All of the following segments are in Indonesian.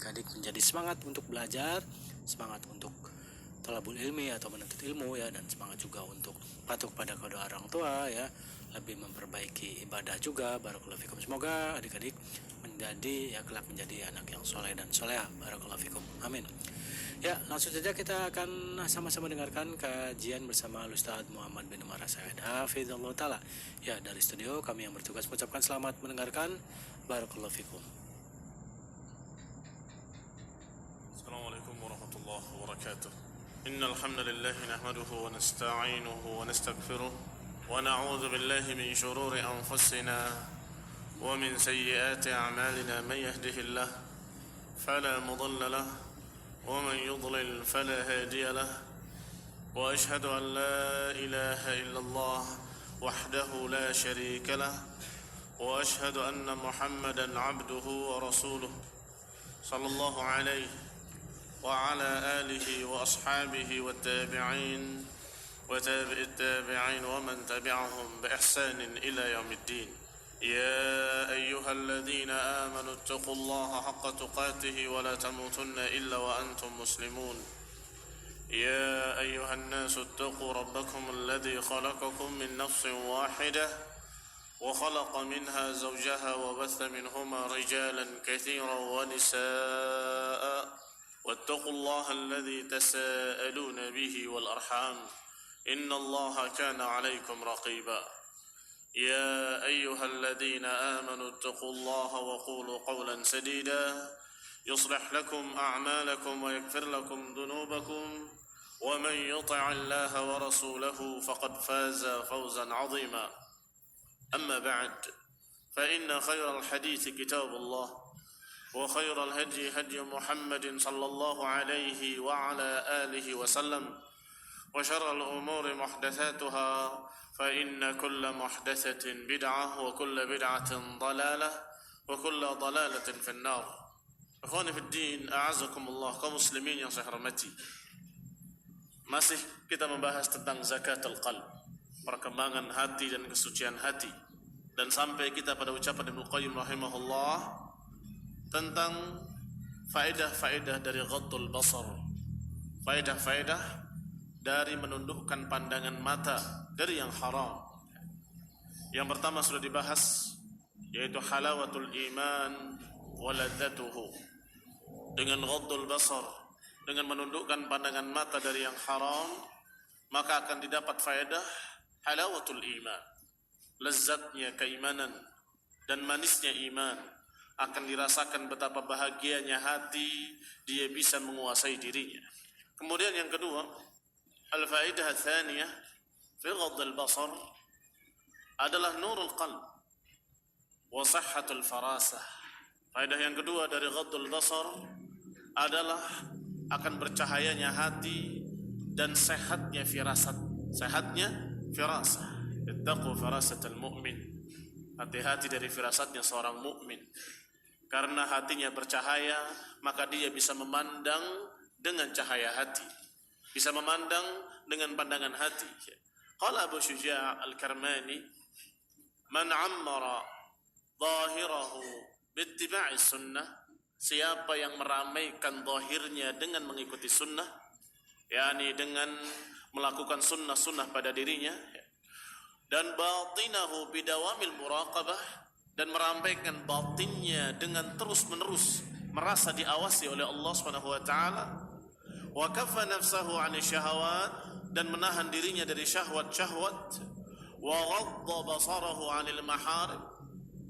adik-adik menjadi semangat untuk belajar, semangat untuk talabul ilmi atau menuntut ilmu ya, dan semangat juga untuk patuh pada kedua orang tua ya, lebih memperbaiki ibadah juga. Barakallahu fikum. Semoga adik-adik menjadi ya kelak menjadi anak yang soleh dan soleha. Barakallahu fikum. Amin. Ya, langsung saja kita akan sama-sama dengarkan kajian bersama Ustaz Muhammad bin Umar As-Sa'id Hafizallahu Ta'ala. Ya, dari studio kami yang bertugas mengucapkan selamat mendengarkan. Barakallahu fikum. Assalamualaikum warahmatullahi wabarakatuh. Innal hamdalillah nahmaduhu wa nasta'inuhu wa nastaghfiruh wa na'udzu billahi min shururi anfusina wa min sayyiati a'malina man yahdihillahu fala mudilla lahu ومن يضلل فلا هادي له وأشهد أن لا إله إلا الله وحده لا شريك له وأشهد أن محمدا عبده ورسوله صلى الله عليه وعلى آله وأصحابه والتابعين وتابع التابعين ومن تبعهم بإحسان إلى يوم الدين. يا أيها الذين آمنوا اتقوا الله حق تقاته ولا تموتن إلا وأنتم مسلمون. يا أيها الناس اتقوا ربكم الذي خلقكم من نفس واحدة وخلق منها زوجها وبث منهما رجالا كثيرا ونساء واتقوا الله الذي تساءلون به والأرحام إن الله كان عليكم رقيبا. يا أيها الذين آمنوا اتقوا الله وقولوا قولا سديدا يصلح لكم أعمالكم ويغفر لكم ذنوبكم ومن يطع الله ورسوله فقد فاز فوزا عظيما. أما بعد فإن خير الحديث كتاب الله وخير الهدي هدي محمد صلى الله عليه وعلى آله وسلم وشر الأمور محدثاتها فإن كل محدثة بدعة وكل بدعة ضلالة وكل ضلالة في النار. Ikhwani fi din, a'azakumullah, kaum muslimin yang saya hormati. Masih kita membahas tentang zakatul qalb, perkembangan hati dan kesucian hati. Dan sampai kita pada ucapan Ibnu Qayyim rahimahullah tentang faedah-faedah dari ghaddul basar. Faedah-faedah dari menundukkan pandangan mata dari yang haram. Yang pertama sudah dibahas, yaitu halawatul iman wa ladzatuhu. Dengan ghaddul basar, dengan menundukkan pandangan mata dari yang haram, maka akan didapat faedah halawatul iman, lezatnya keimanan dan manisnya iman. Akan dirasakan betapa bahagianya hati, dia bisa menguasai dirinya. Kemudian yang kedua, al-faedah tsaniyah fi ghaddil basar adalah nurul qalb wa sihhatul farasah. Faedah yang kedua dari ghaddul basar adalah akan bercahayanya hati dan sehatnya firasat. Sehatnya firasah. Ittaqu firasatal mu'min. Hati-hati dari firasatnya seorang mukmin. Karena hatinya bercahaya, maka dia bisa memandang dengan cahaya hati, bisa memandang dengan pandangan hati. Qala Abu Syuja' Al-Karmani, man ammara zahirahu bittiba'i sunnah, siapa yang meramaikan zahirnya dengan mengikuti sunnah, yakni dengan melakukan sunnah-sunnah pada dirinya, dan batinahu bidawamil muraqabah, dan meramaikan batinnya dengan terus-menerus merasa diawasi oleh Allah Subhanahu wa taala, wa kaffa nafsahu 'ani syahawat, dan menahan dirinya dari syahwat-syahwat, wa ghadda basarahu 'anil maharim,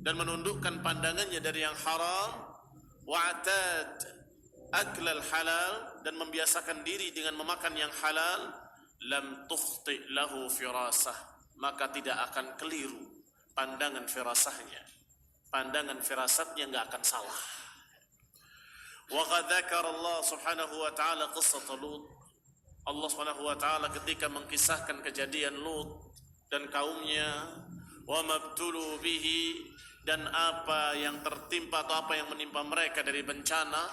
dan menundukkan pandangannya dari yang haram, wa atad aklal halal, dan membiasakan diri dengan memakan yang halal, lam tukhti lahu firasah, maka tidak akan keliru pandangan firasahnya, pandangan firasatnya enggak akan salah. Wa qad dzakara Allah Subhanahu wa taala qissat Lut. Allah Subhanahu wa taala ketika mengkisahkan kejadian Lut dan kaumnya, wa mabtulu bihi, dan apa yang tertimpa atau apa yang menimpa mereka dari bencana.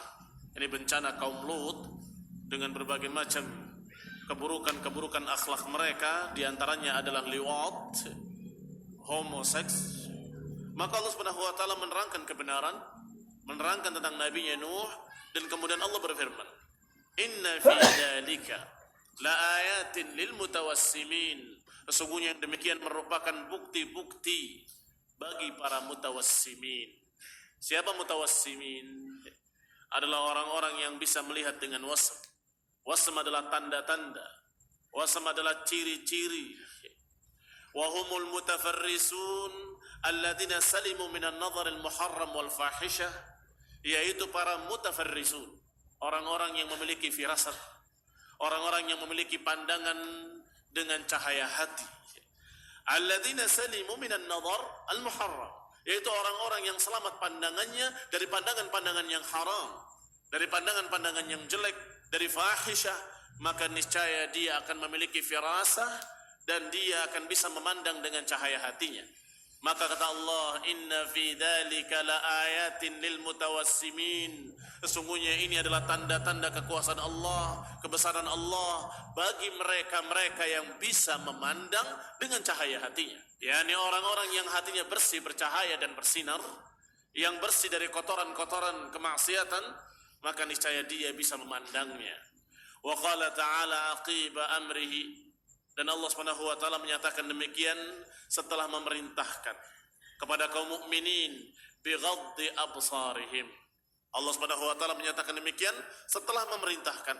Ini bencana kaum Lut dengan berbagai macam keburukan-keburukan akhlak mereka, di antaranya adalah liwat, homoseks. Maka Allah Subhanahu wa taala menerangkan kebenaran, menerangkan tentang Nabi Nuh Dan kemudian Allah berfirman, inna fi dzalika la ayatin lil mutawassimin. Sesungguhnya yang demikian merupakan bukti-bukti bagi para mutawassimin. Siapa mutawassimin? Adalah orang-orang yang bisa melihat dengan wasm. Wasm adalah tanda-tanda. Wasm adalah ciri-ciri. Wahumul mutafarrisun alladzina salimu minan nadhar al-muharram wal fahishah, yaitu para mutafarrisun, orang-orang yang memiliki firasat, orang-orang yang memiliki pandangan dengan cahaya hati. Alladzina salimu minan nadhar al-muharram, yaitu orang-orang yang selamat pandangannya dari pandangan-pandangan yang haram, dari pandangan-pandangan yang jelek, dari fahisyah, maka niscaya dia akan memiliki firasah dan dia akan bisa memandang dengan cahaya hatinya. Maka kata Allah, inna fi dzalika laayatin lil mutawassimin. Sesungguhnya ini adalah tanda-tanda kekuasaan Allah, kebesaran Allah bagi mereka-mereka yang bisa memandang dengan cahaya hatinya. yakni orang-orang yang hatinya bersih, bercahaya dan bersinar, yang bersih dari kotoran-kotoran kemaksiatan, maka niscaya dia bisa memandangnya. Wa qala ta'ala aqiba amrihi, dan Allah Subhanahu wa taala menyatakan demikian setelah memerintahkan kepada kaum mukminin bi ghaddi absarihim. Allah Subhanahu wa taala menyatakan demikian setelah memerintahkan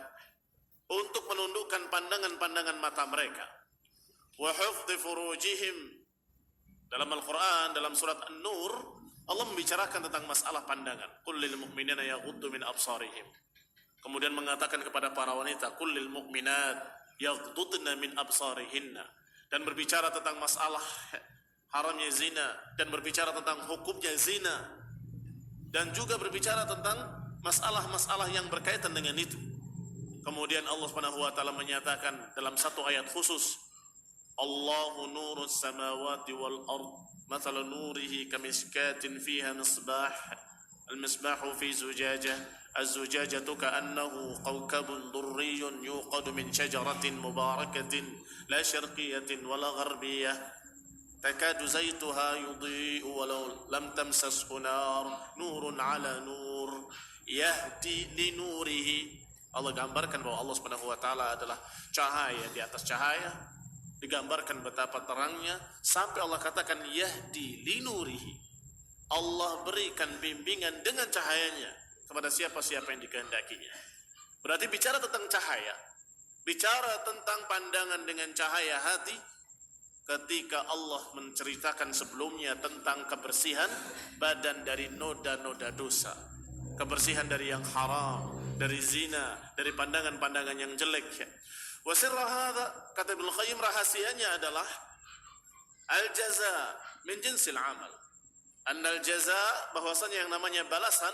untuk menundukkan pandangan-pandangan mata mereka. Wa hifdzi furujihim. Dalam Al-Qur'an, dalam surat An-Nur, Allah membicarakan tentang masalah pandangan. Qul lil mu'minina yaghuddu min absarihim. Kemudian mengatakan kepada para wanita, qul lil mu'minat yaghdudna min absarihinna, dan berbicara tentang masalah haramnya zina, dan berbicara tentang hukumnya zina, dan juga berbicara tentang masalah-masalah yang berkaitan dengan itu. Kemudian Allah Subhanahu wa taala menyatakan dalam satu ayat khusus, Allahu nurus samawati wal ard, mathalu nurihi kamiskatin fiha misbah, al-misbahu fi zujajah, az-zujajatu ka'annahu kawkabun durriyun yuqadu min syajaratin mubarakatin la syarqiyatin wala gharbiyah takadu zaytuha yudhi'u walau lam tamsashu nar nurun ala nur yahdi li nurihi. Allah gambarkan bahwa Allah Subhanahu wa taala adalah cahaya di atas cahaya, digambarkan betapa terangnya sampai Allah katakan yahdi li nurihi. Allah berikan bimbingan dengan cahayanya kepada siapa-siapa yang dikehendakinya. Berarti bicara tentang cahaya, bicara tentang pandangan dengan cahaya hati, ketika Allah menceritakan sebelumnya tentang kebersihan badan dari noda-noda dosa, kebersihan dari yang haram, dari zina, dari pandangan-pandangan yang jelek. Wa sirra hadza, kata Ibnu Qayyim, rahasianya adalah al-jaza min jinsil amal. Annal jaza, bahwasanya yang namanya balasan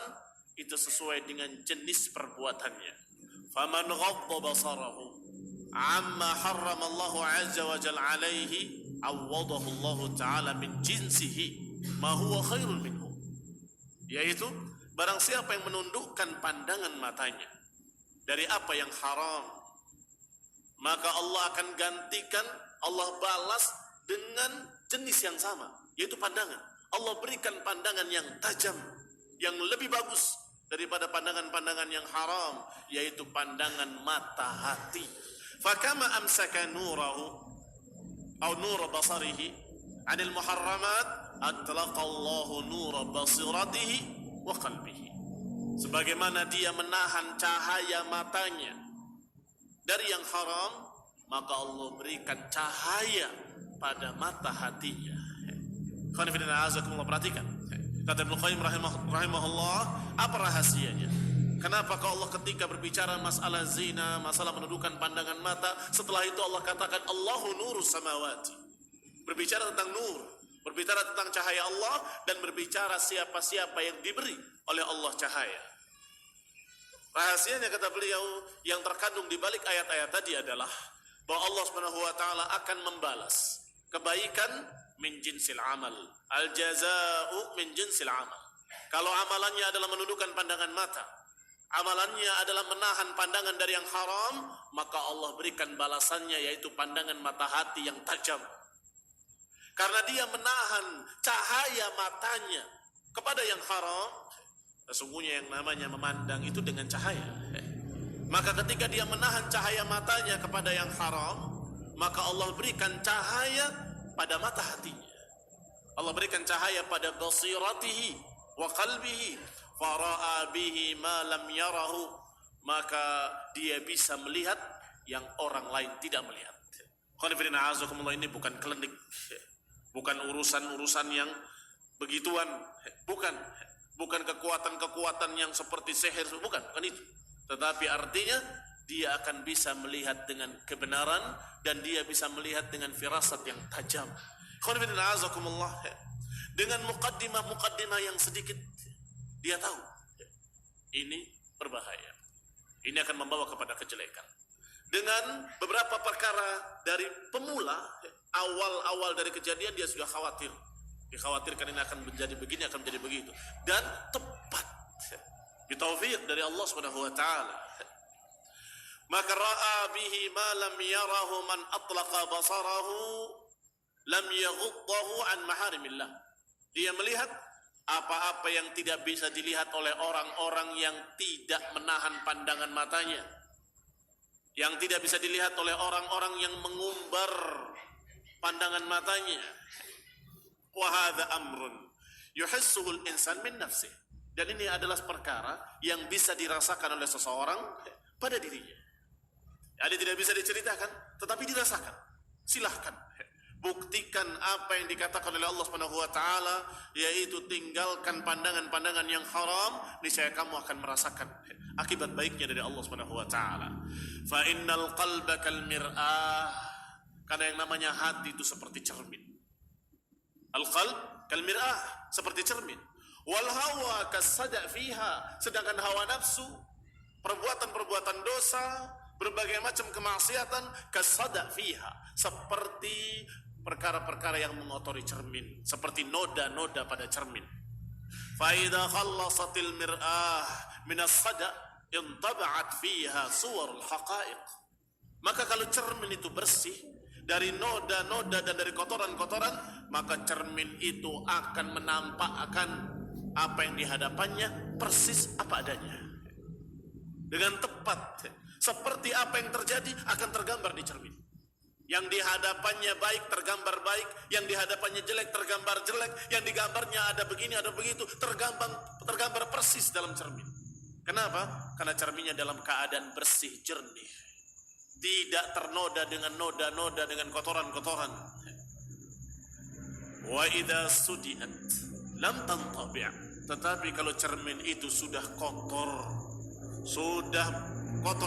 itu sesuai dengan jenis perbuatannya. Faman ghadda basarahu amma harrama Allah azza wa jalla alaihi awadahu Allah taala min jinsihi ma huwa khairun minhu. Yaitu barang siapa yang menundukkan pandangan matanya dari apa yang haram, maka Allah akan gantikan, Allah balas dengan jenis yang sama, yaitu pandangan. Allah berikan pandangan yang tajam, yang lebih bagus daripada pandangan-pandangan yang haram, yaitu pandangan mata hati. Fakama amsaka nurahu atau nur basarihi 'anil muharramat, atlaqa Allahu nur basiratihi wa qalbihi. Sebagaimana dia menahan cahaya matanya dari yang haram, maka Allah berikan cahaya pada mata hatinya. Perhatikan, kata Ibnu Qayyim rahimahullah, apa rahasianya? Kenapa kalau Allah ketika berbicara masalah zina, masalah menundukkan pandangan mata, setelah itu Allah katakan Allahu nurus samawati, berbicara tentang nur, berbicara tentang cahaya Allah, dan berbicara siapa-siapa yang diberi oleh Allah cahaya. Rahasianya, kata beliau, yang terkandung di balik ayat-ayat tadi adalah bahwa Allah Subhanahu wa taala akan membalas kebaikan min jinsil amal. Al-jaza'u min jinsil amal. Kalau amalannya adalah menundukkan pandangan mata, amalannya adalah menahan pandangan dari yang haram, maka Allah berikan balasannya, yaitu pandangan mata hati yang tajam. Karena dia menahan cahaya matanya kepada yang haram, Sesungguhnya yang namanya memandang itu dengan cahaya. Maka ketika dia menahan cahaya matanya kepada yang haram, maka Allah berikan cahaya pada mata hatinya. Allah berikan cahaya pada basiratihi wa qalbihi, fara'a bihi ma lam yarahu, maka dia bisa melihat yang orang lain tidak melihat. Khonifidina azakumullah, ini bukan klinik, bukan urusan-urusan yang begituan, bukan kekuatan-kekuatan yang seperti sihir, bukan itu. Tetapi artinya dia akan bisa melihat dengan kebenaran dan dia bisa melihat dengan firasat yang tajam. Khonifidina azakumullah, dengan mukaddimah yang sedikit dia tahu ini berbahaya, ini akan membawa kepada kejelekan. Dengan beberapa perkara dari pemula, awal dari kejadian dia sudah khawatir, dikhawatirkan ini akan menjadi begini, akan menjadi begitu, dan tepat bitaufiq dari Allah Subhanahu wa taala. Maka ra'a bihi ma lam yarahu man atlaqa basarahu lam yaghuddahu an maharimillah. Dia melihat apa-apa yang tidak bisa dilihat oleh orang-orang yang tidak menahan pandangan matanya, yang tidak bisa dilihat oleh orang-orang yang mengumbar pandangan matanya. Wa hadza amrun yuhissuhu al-insan min nafsihi. Dan ini adalah perkara yang bisa dirasakan oleh seseorang pada dirinya. Jadi tidak bisa diceritakan, tetapi dirasakan. Silahkan buktikan apa yang dikatakan oleh Allah Subhanahu wa taala, yaitu tinggalkan pandangan-pandangan yang haram, niscaya kamu akan merasakan akibat baiknya dari Allah Subhanahu wa taala. Fa innal qalba kal mir'ah, karena yang namanya hati itu seperti cermin. Al qalb kal mir'ah, seperti cermin. Wal hawa kasada fiha, sedangkan hawa nafsu, perbuatan-perbuatan dosa, berbagai macam kemaksiatan, kasada fiha, seperti perkara-perkara yang mengotori cermin, seperti noda-noda pada cermin. Fa idza khallasatil mir'ah min as-sada intaba'at fiha suwarul haqa'iq. Maka kalau cermin itu bersih dari noda-noda dan dari kotoran-kotoran, maka cermin itu akan menampakkan apa yang dihadapannya persis apa adanya, dengan tepat, seperti apa yang terjadi akan tergambar di cermin. Yang dihadapannya baik tergambar baik, yang dihadapannya jelek tergambar jelek, yang digambarnya ada begini ada begitu, tergambar persis dalam cermin. Kenapa? Karena cerminnya dalam keadaan bersih, jernih, tidak ternoda dengan noda-noda, dengan kotoran-kotoran. Wa idza sudiat lam tantabi'. Tetapi kalau cermin itu sudah kotor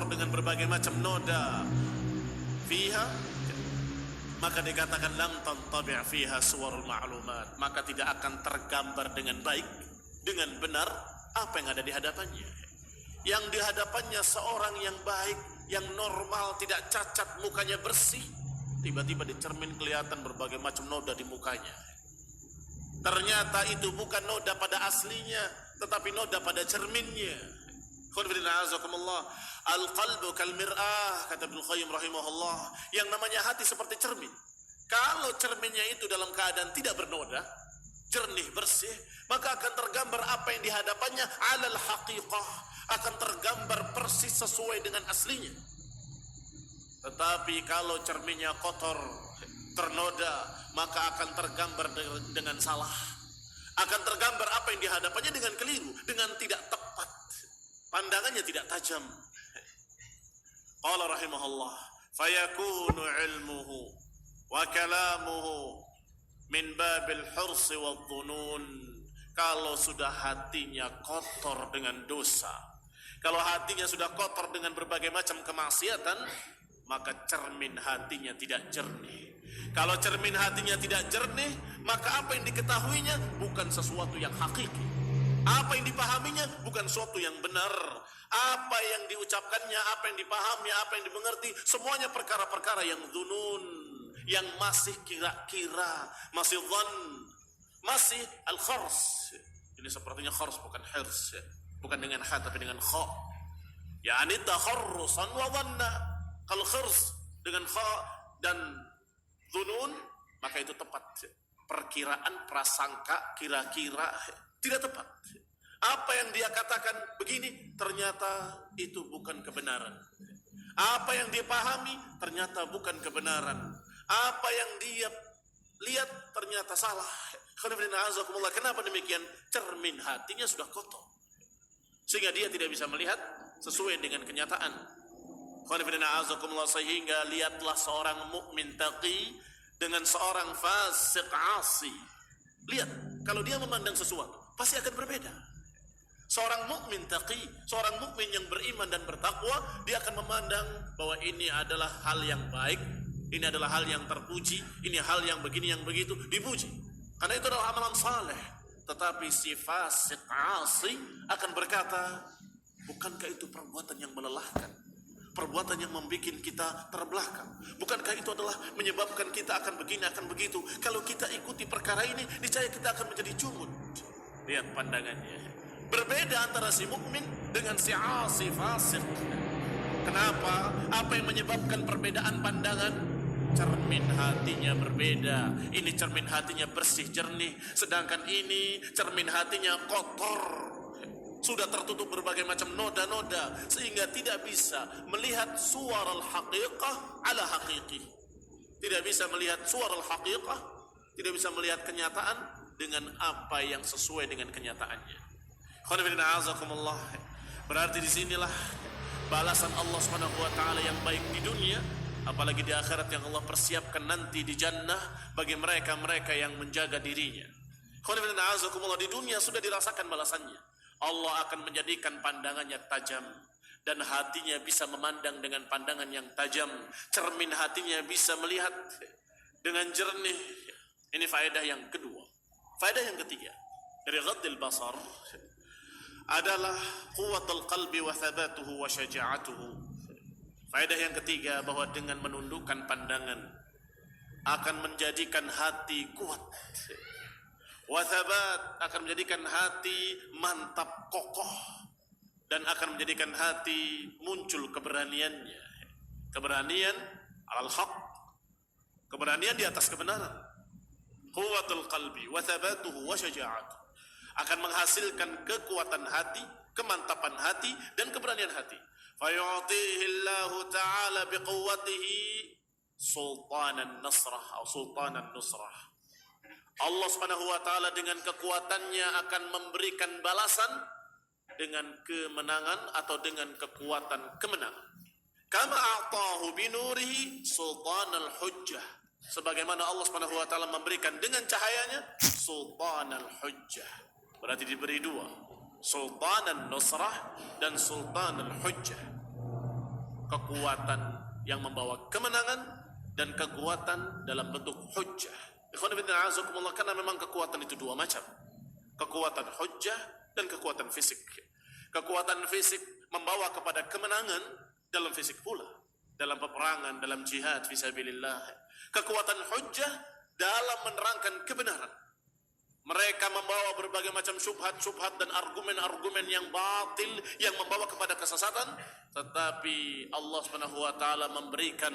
dengan berbagai macam noda fiha, maka dikatakan lam tantabi' fiha suwarul ma'lumat, maka tidak akan tergambar dengan baik, dengan benar apa yang ada di hadapannya. Yang di hadapannya seorang yang baik, yang normal, tidak cacat, mukanya bersih, tiba-tiba di cermin kelihatan berbagai macam noda di mukanya. Ternyata itu bukan noda pada aslinya, tetapi noda pada cerminnya. Al-qalbu kal mir'ah, kata Ibnu Qayyim rahimahullah. Yang namanya hati seperti cermin. Kalau cerminnya itu dalam keadaan tidak bernoda, jernih, bersih, maka akan tergambar apa yang dihadapannya alal haqiqah, akan tergambar persis sesuai dengan aslinya. Tetapi kalau cerminnya kotor, ternoda, maka akan tergambar dengan salah, akan tergambar apa yang dihadapannya dengan keliru, dengan tidak tepat, pandangannya tidak tajam. Qala rahimahullah, fayakunu ilmuhu wa kalamuhu min babil hursi wal dhunun. Kalau sudah hatinya kotor dengan dosa, kalau hatinya sudah kotor dengan berbagai macam kemaksiatan, maka cermin hatinya tidak jernih. Kalau cermin hatinya tidak jernih, maka apa yang diketahuinya bukan sesuatu yang hakiki. Apa yang dipahaminya bukan sesuatu yang benar. Apa yang diucapkannya, apa yang dipahami, apa yang dimengerti, semuanya perkara-perkara yang dzunun, yang masih kira-kira, masih dhann, masih al-khars. Ini sepertinya khars, bukan hirs, bukan dengan ha tapi dengan kha. Yani takharrusan wa dhanna. Kalau khars dengan kha dan dzunun, maka itu tepat. Perkiraan, prasangka, kira-kira, tidak tepat. Apa yang dia katakan begini, ternyata itu bukan kebenaran. Apa yang dia pahami, ternyata bukan kebenaran. Apa yang dia lihat, ternyata salah. Kenapa demikian? Cermin hatinya sudah kotor, sehingga dia tidak bisa melihat sesuai dengan kenyataan. Sehingga lihatlah seorang mukmin taqi dengan seorang fasik asi. Lihat, kalau dia memandang sesuatu pasti akan berbeda. Seorang mukmin taqi, seorang mukmin yang beriman dan bertakwa, dia akan memandang bahwa ini adalah hal yang baik, ini adalah hal yang terpuji, ini hal yang begini yang begitu dipuji, karena itu adalah amalan saleh. Tetapi si fasik asi akan berkata, bukankah itu perbuatan yang melelahkan, perbuatan yang membuat kita terbelakang? Bukankah itu adalah menyebabkan kita akan begini, akan begitu? Kalau kita ikuti perkara ini, niscaya kita akan menjadi jumud. Lihat pandangannya. Berbeda antara si mukmin dengan si asi fasik. Kenapa? Apa yang menyebabkan perbedaan pandangan? Cermin hatinya berbeda. Ini cermin hatinya bersih jernih, sedangkan ini cermin hatinya kotor, sudah tertutup berbagai macam noda-noda, sehingga tidak bisa melihat suara al-haqiqah ala haqiqih. Tidak bisa melihat suara al-haqiqah, tidak bisa melihat kenyataan dengan apa yang sesuai dengan kenyataannya. Berarti disinilah balasan Allah Subhanahu wa taala yang baik di dunia, apalagi di akhirat yang Allah persiapkan nanti di jannah bagi mereka-mereka yang menjaga dirinya. Di dunia sudah dirasakan balasannya. Allah akan menjadikan pandangannya tajam dan hatinya bisa memandang dengan pandangan yang tajam. Cermin hatinya bisa melihat dengan jernih. Ini faedah yang kedua. Faedah yang ketiga dari ghaddil basar adalah quwwatul qalbi wa thabatuhu wa syaja'atuhu. Faedah yang ketiga, bahwa dengan menundukkan pandangan akan menjadikan hati kuat. Wa thabat akan menjadikan hati mantap kokoh, dan akan menjadikan hati muncul keberaniannya. Keberanian alal haq, keberanian di atas kebenaran. Quwwatul qalbi wa thabatuhu wa syaja'atuhu akan menghasilkan kekuatan hati, kemantapan hati, dan keberanian hati. Fayu'tihillahu ta'ala biquwwatihi sultanan nasrah atau sultanan nusrah. Allah Subhanahu wa taala dengan kekuatannya akan memberikan balasan dengan kemenangan atau dengan kekuatan kemenangan. Kama a'tahu binurihi sultanal hujjah. Sebagaimana Allah Subhanahu wa taala memberikan dengan cahayanya sultanal hujjah. Berarti diberi dua, sultanan nusrah dan sultanul hujjah. Kekuatan yang membawa kemenangan dan kekuatan dalam bentuk hujjah. Karena memang kekuatan itu dua macam, kekuatan hujjah dan kekuatan fisik. Kekuatan fisik membawa kepada kemenangan dalam fisik pula, dalam peperangan, dalam jihad fisabilillah. Kekuatan hujjah dalam menerangkan kebenaran. Mereka membawa berbagai macam syubhat-syubhat dan argumen-argumen yang batil yang membawa kepada kesesatan, tetapi Allah Subhanahu wa taala memberikan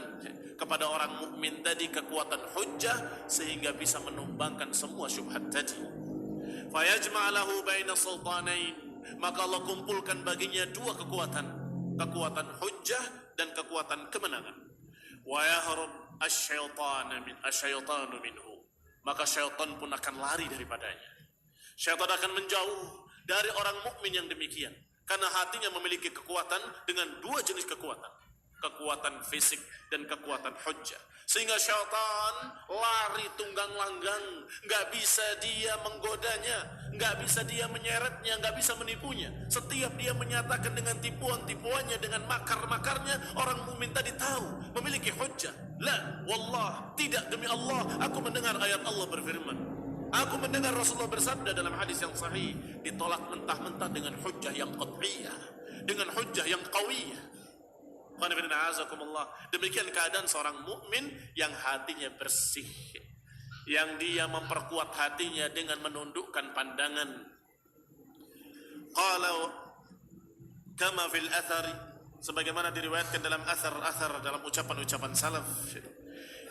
kepada orang mukmin tadi kekuatan hujjah sehingga bisa menumbangkan semua syubhat tadi. Fayajma'alahu baina sultanain, maka Allah kumpulkan baginya dua kekuatan, kekuatan hujjah dan kekuatan kemenangan. Wa yahrub asy-syaitanu minhu, maka syaitan pun akan lari daripadanya. Syaitan akan menjauh dari orang mukmin yang demikian, karena hatinya memiliki kekuatan dengan dua jenis kekuatan, kekuatan fisik dan kekuatan hujjah. Sehingga syaitan lari tunggang langgang, nggak bisa dia menggodanya, nggak bisa dia menyeretnya, nggak bisa menipunya. Setiap dia menyatakan dengan tipuan-tipuannya, dengan makar-makarnya, orang mukmin tadi tahu memiliki hujjah. La, wallah, tidak, demi Allah, aku mendengar ayat Allah berfirman, aku mendengar Rasulullah bersabda dalam hadis yang sahih, ditolak mentah-mentah dengan hujjah yang qat'iyah, dengan hujjah yang qawiyah. Demikian keadaan seorang mukmin yang hatinya bersih, yang dia memperkuat hatinya dengan menundukkan pandangan. Qala kama fil athari, sebagaimana diriwayatkan dalam athar-athar, dalam ucapan-ucapan salaf,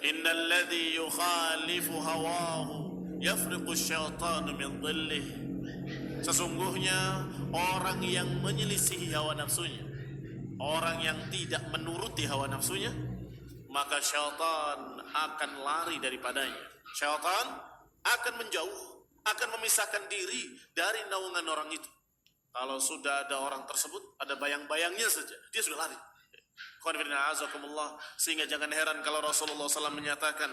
innal ladzi yukhalifu hawahu yafriqu asyaitanu min dhillih. Sesungguhnya orang yang menyelisihi hawa nafsunya, orang yang tidak menuruti hawa nafsunya, maka syaitan akan lari daripadanya. Syaitan akan menjauh, akan memisahkan diri dari naungan orang itu. Kalau sudah ada orang tersebut, ada bayang-bayangnya saja, dia sudah lari. Sehingga jangan heran kalau Rasulullah SAW menyatakan,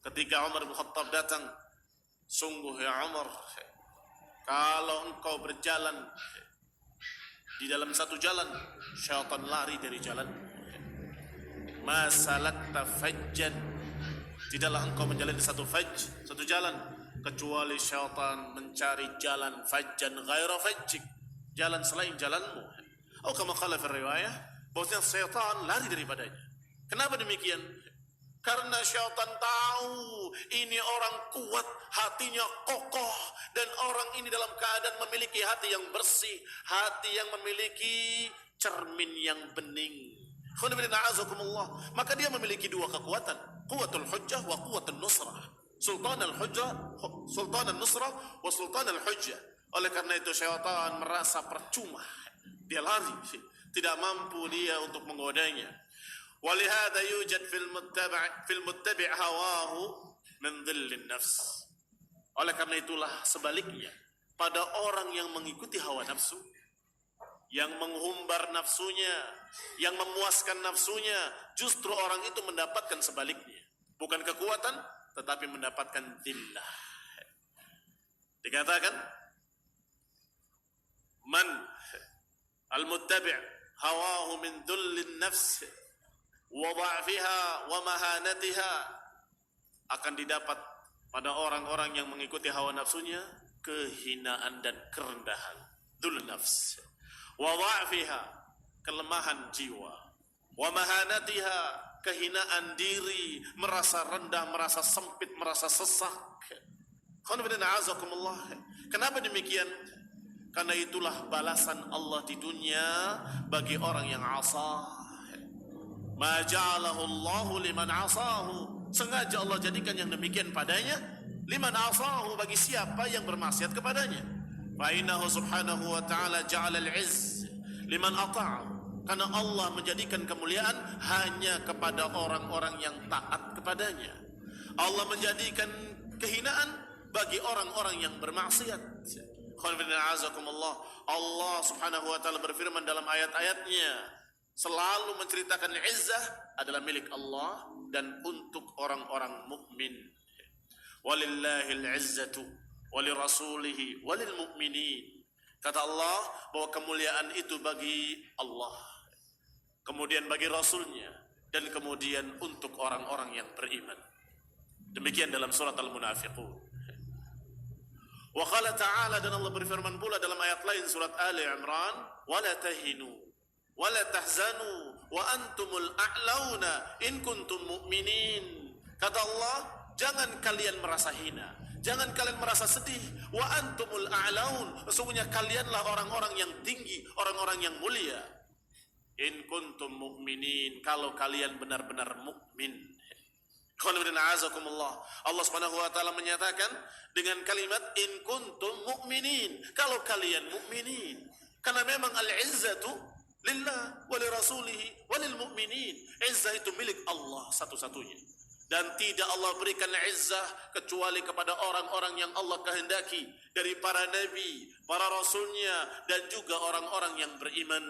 ketika Umar bin Khattab datang, sungguh ya Umar, kalau engkau berjalan di dalam satu jalan, syaitan lari dari jalan. Ma salakta fajjan, tidaklah engkau menjalani satu jalan, kecuali syaitan mencari jalan fajjan ghaira fajjik, jalan selain jalanmu. Atau kama qala fi riwayah, bahwasanya syaitan lari daripadanya. Kenapa demikian? Karena syaitan tahu ini orang kuat, hatinya kokoh, dan orang ini dalam keadaan memiliki hati yang bersih, hati yang memiliki cermin yang bening. Maka dia memiliki dua kekuatan, quwwatul hujjah wa quwwatul nusrah. Sultan al-nusrah wa sultan al-hujjah. Oleh karena itu syaitan merasa percuma, dia lari, tidak mampu dia untuk menggodanya. Walihada yujad fil muttabi' hawahu min dhillin nafs. Oleh karena itulah sebaliknya, pada orang yang mengikuti hawa nafsu, yang menghumbar nafsunya, yang memuaskan nafsunya, justru orang itu mendapatkan sebaliknya. Bukan kekuatan, tetapi mendapatkan dhillah. Dikatakan, man al-muttabi' hawahu min dhullin nafs wa dha'fiha wa mahanatiha, akan didapat pada orang-orang yang mengikuti hawa nafsunya kehinaan dan kerendahan. Dhul nafs wa dha'fiha, kelemahan jiwa, wa mahanatiha, kehinaan diri, merasa rendah, merasa sempit, merasa sesak. Kenapa demikian? Karena itulah balasan Allah di dunia bagi orang yang asah. Ma ja'alahu Allahu liman asahu, sengaja Allah jadikan yang demikian padanya, liman asahu, bagi siapa yang bermaksiat kepadanya. Fa innahu subhanahu wa ta'ala ja'ala al-'izz liman ata'ahu, karena Allah menjadikan kemuliaan hanya kepada orang-orang yang taat kepadanya. Allah menjadikan kehinaan bagi orang-orang yang bermaksiat. Allah subhanahu wa ta'ala berfirman dalam ayat-ayatnya, selalu menceritakan izzah adalah milik Allah dan untuk orang-orang mukmin. Walillahil izzatu walirasulihi walil mu'minin. Kata Allah bahwa kemuliaan itu bagi Allah, kemudian bagi Rasulnya, dan kemudian untuk orang-orang yang beriman. Demikian dalam surat Al-Munafiqun. Wa qala ta'ala, dan Allah berfirman pula dalam ayat lain surat Ali Imran, wala tahinu wala tahzanu wa antumul a'launa in kuntum mu'minin. Kata Allah, jangan kalian merasa hina, jangan kalian merasa sedih. Wa antumul a'laun, sesungguhnya kalianlah orang-orang yang tinggi, orang-orang yang mulia. In kuntum mu'minin, kalau kalian benar-benar mukmin. Allah Subhanahu wa taala menyatakan dengan kalimat in kuntum mu'minin, kalau kalian mukminin. Karena memang al-izzatu lillah wa li rasulihi wa lil mu'minin. Izzah itu milik Allah satu-satunya, dan tidak Allah berikan izzah kecuali kepada orang-orang yang Allah kehendaki dari para nabi, para rasulnya, dan juga orang-orang yang beriman.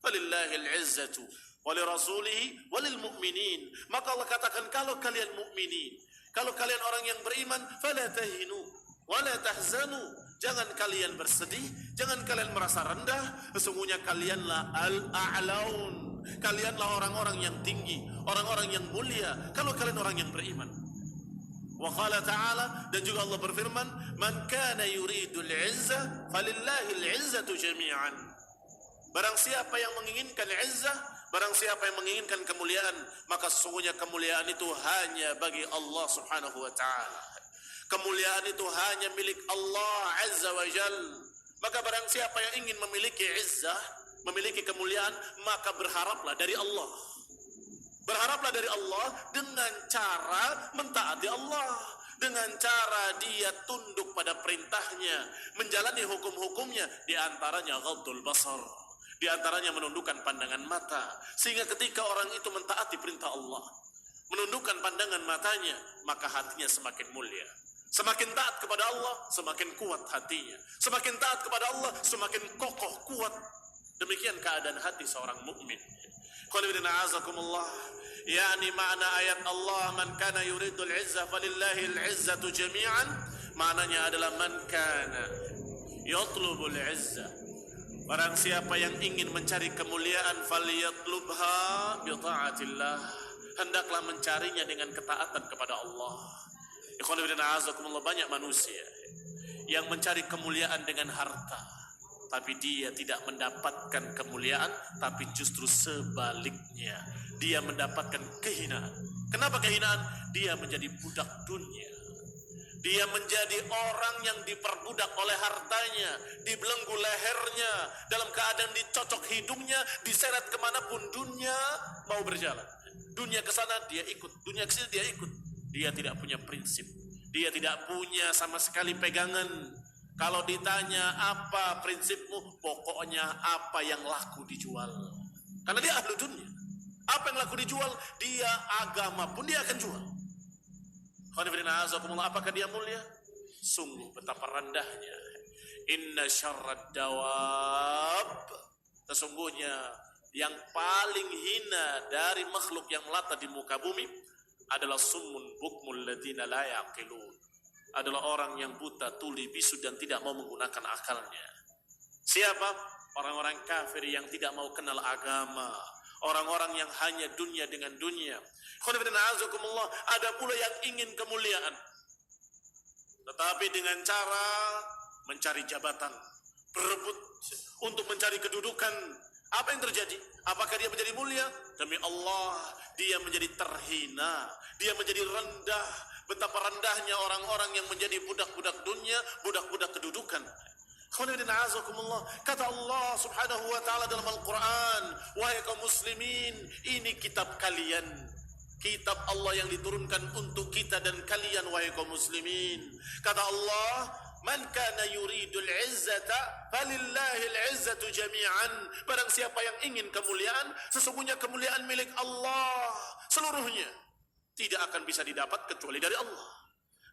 Walillahil izzatu wali rasulihi walil mu'minin. Maka Allah katakan, kalau kalian mukminin, kalau kalian orang yang beriman, fala tahinu wala tahzanu, jangan kalian bersedih, jangan kalian merasa rendah. Sesungguhnya kalianlah al-a'laun, kalianlah orang-orang yang tinggi, orang-orang yang mulia, kalau kalian orang yang beriman. Wa qala ta'ala, dan juga Allah berfirman, man kana yuridul izzah falillahil izzatu jami'an. Barang siapa yang menginginkan izzah, barang siapa yang menginginkan kemuliaan, maka sesungguhnya kemuliaan itu hanya bagi Allah subhanahu wa ta'ala. Kemuliaan itu hanya milik Allah azza wa jal. Maka barang siapa yang ingin memiliki izzah, memiliki kemuliaan, maka berharaplah dari Allah. Berharaplah dari Allah dengan cara mentaati Allah, dengan cara dia tunduk pada perintahnya, menjalani hukum-hukumnya, di antaranya ghaddul basar, di antaranya menundukkan pandangan mata, sehingga ketika orang itu mentaati perintah Allah, menundukkan pandangan matanya, maka hatinya semakin mulia. Semakin taat kepada Allah, semakin kuat hatinya. Semakin taat kepada Allah, semakin kokoh, kuat. Demikian keadaan hati seorang mukmin. Qulibina azakumullah. Yani makna ayat Allah, man kana yuridul izzah falillahil izzatu jami'an, maknanya adalah man kana yatlubul izzah, barang siapa yang ingin mencari kemuliaan, falyatlubha bi taatillah, hendaklah mencarinya dengan ketaatan kepada Allah. Ikhwan fillah azakumullah, banyak manusia yang mencari kemuliaan dengan harta, tapi dia tidak mendapatkan kemuliaan, tapi justru sebaliknya, dia mendapatkan kehinaan. Kenapa kehinaan? Dia menjadi budak dunia. Dia menjadi orang yang diperbudak oleh hartanya, dibelenggu lehernya, dalam keadaan dicocok hidungnya, diseret kemanapun dunia mau berjalan. Dunia ke sana dia ikut, dunia ke sini dia ikut. Dia tidak punya prinsip, dia tidak punya sama sekali pegangan. Kalau ditanya apa prinsipmu, pokoknya apa yang laku dijual. Karena dia ahlu dunia. Apa yang laku dijual, dia agama pun dia akan jual. Apakah dia mulia? Sungguh betapa rendahnya. Inna syarrad dawab, sesungguhnya yang paling hina dari makhluk yang melata di muka bumi adalah summun bukmul ladina la yaqilun, adalah orang yang buta, tuli, bisu dan tidak mau menggunakan akalnya. Siapa? Orang-orang kafir yang tidak mau kenal agama, orang-orang yang hanya dunia dengan dunia. Ada pula yang ingin kemuliaan, tetapi dengan cara mencari jabatan, berebut untuk mencari kedudukan. Apa yang terjadi? Apakah dia menjadi mulia? Demi Allah, dia menjadi terhina, dia menjadi rendah. Betapa rendahnya orang-orang yang menjadi budak-budak dunia, budak-budak kedudukan. Kata Allah subhanahu wa ta'ala dalam Al-Quran, wahai kaum muslimin, ini kitab kalian, kitab Allah yang diturunkan untuk kita dan kalian, wahai kaum muslimin. Kata Allah, man kana yuridul izzata falillahil izzatu jami'an, barang siapa yang ingin kemuliaan, sesungguhnya kemuliaan milik Allah seluruhnya, tidak akan bisa didapat kecuali dari Allah.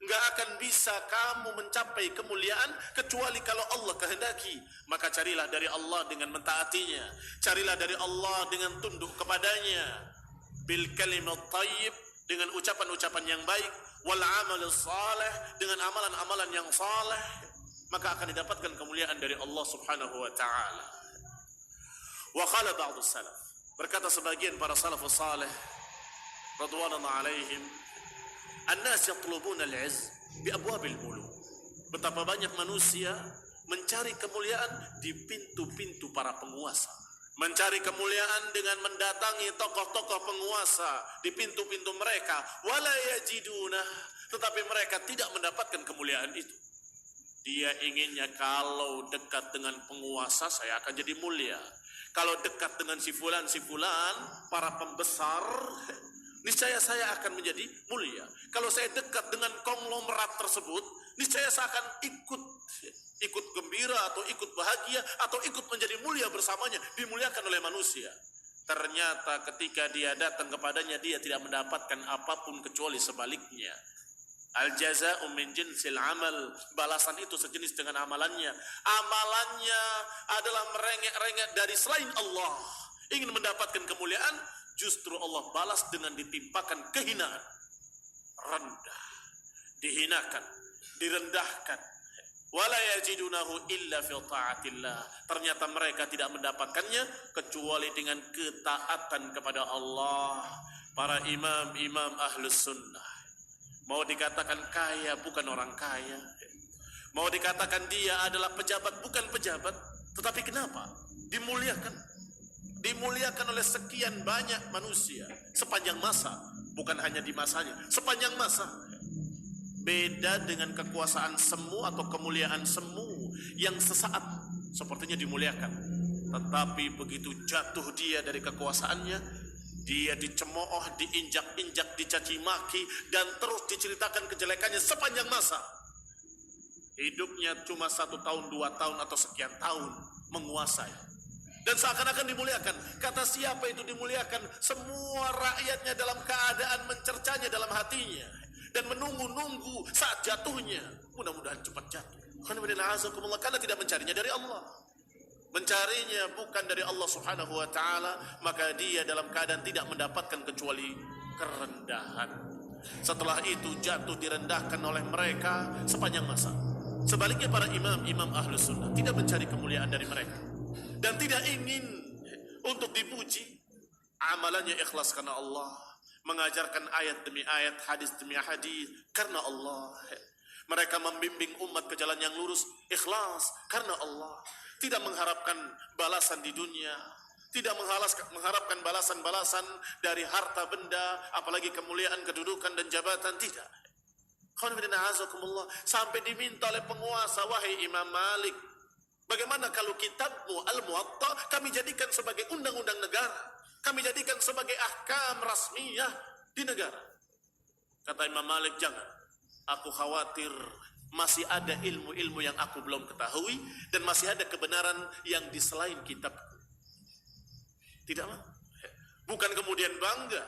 Enggak akan bisa kamu mencapai kemuliaan kecuali kalau Allah kehendaki. Maka carilah dari Allah dengan mentaatinya, carilah dari Allah dengan tunduk kepadanya, bil kalimat thayyib, dengan ucapan-ucapan yang baik, wal amal salih, dengan amalan-amalan yang saleh, maka akan didapatkan kemuliaan dari Allah subhanahu wa ta'ala. Wa qala ba'du salaf, berkata sebagian para salafus salih radhiyallahu alaihim, an-nas yatlubuna al-'izz bi abwabil muluk. Betapa banyak manusia mencari kemuliaan di pintu-pintu para penguasa, mencari kemuliaan dengan mendatangi tokoh-tokoh penguasa di pintu-pintu mereka, wala yajiduna, tetapi mereka tidak mendapatkan kemuliaan itu. Dia inginnya kalau dekat dengan penguasa saya akan jadi mulia, kalau dekat dengan si fulan para pembesar, niscaya saya akan menjadi mulia. Kalau saya dekat dengan konglomerat tersebut, niscaya saya akan ikut gembira atau ikut bahagia atau ikut menjadi mulia bersamanya, dimuliakan oleh manusia. Ternyata ketika dia datang kepadanya, dia tidak mendapatkan apapun kecuali sebaliknya. Al-jaza'u min jinsil amal, balasan itu sejenis dengan amalannya. Amalannya adalah merengek-rengek dari selain Allah, ingin mendapatkan kemuliaan, justru Allah balas dengan ditimpakan kehinaan, rendah, dihinakan, direndahkan. Wala yajidunahu illa fi ta'atillah, ternyata mereka tidak mendapatkannya kecuali dengan ketaatan kepada Allah. Para imam-imam ahlus sunnah, mau dikatakan kaya bukan orang kaya, mau dikatakan dia adalah pejabat bukan pejabat, tetapi kenapa dimuliakan? Dimuliakan oleh sekian banyak manusia sepanjang masa, bukan hanya di masanya, sepanjang masa. Beda dengan kekuasaan semu atau kemuliaan semu yang sesaat sepertinya dimuliakan, tetapi begitu jatuh dia dari kekuasaannya, Dia dicemooh, diinjak-injak, dicaci maki, dan terus diceritakan kejelekannya sepanjang masa. Hidupnya cuma 1 tahun, 2 tahun, atau sekian tahun menguasai. Dan seakan-akan dimuliakan. Kata siapa itu dimuliakan? Semua rakyatnya dalam keadaan mencercanya dalam hatinya. Dan menunggu-nunggu saat jatuhnya. Mudah-mudahan cepat jatuh. Karena tidak mencarinya dari Allah. Mencarinya bukan dari Allah subhanahu wa ta'ala. Maka dia dalam keadaan tidak mendapatkan kecuali kerendahan. Setelah itu jatuh direndahkan oleh mereka sepanjang masa. Sebaliknya para imam ahlus sunnah tidak mencari kemuliaan dari mereka. Dan tidak ingin untuk dipuji. Amalannya ikhlas karena Allah. Mengajarkan ayat demi ayat, hadis demi hadis karena Allah. Mereka membimbing umat ke jalan yang lurus, ikhlas karena Allah. Tidak mengharapkan balasan di dunia. Tidak mengharapkan balasan-balasan dari harta benda, apalagi kemuliaan, kedudukan dan jabatan, tidak. Sampai diminta oleh penguasa, wahai Imam Malik, bagaimana kalau kitabmu Al-Muwatta kami jadikan sebagai undang-undang negara? Kami jadikan sebagai ahkam rasmiyah di negara. Kata Imam Malik, jangan. Aku khawatir masih ada ilmu-ilmu yang aku belum ketahui dan masih ada kebenaran yang di selain kitab. Tidak mau. Bukan kemudian bangga.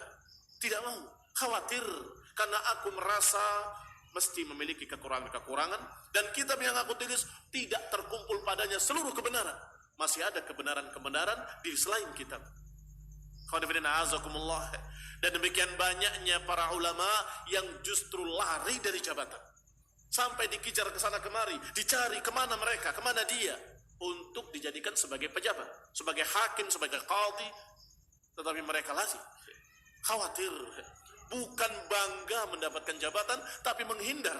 Tidak mau. Khawatir karena aku merasa mesti memiliki kekurangan-kekurangan dan kitab yang aku tulis tidak terkumpul padanya seluruh kebenaran. Masih ada kebenaran-kebenaran di selain kitab. Dan demikian banyaknya para ulama yang justru lari dari jabatan. Sampai dikejar ke sana kemari, dicari kemana mereka, kemana dia, untuk dijadikan sebagai pejabat, sebagai hakim, sebagai qadhi. Tetapi mereka lari. Khawatir. Bukan bangga mendapatkan jabatan, tapi menghindar.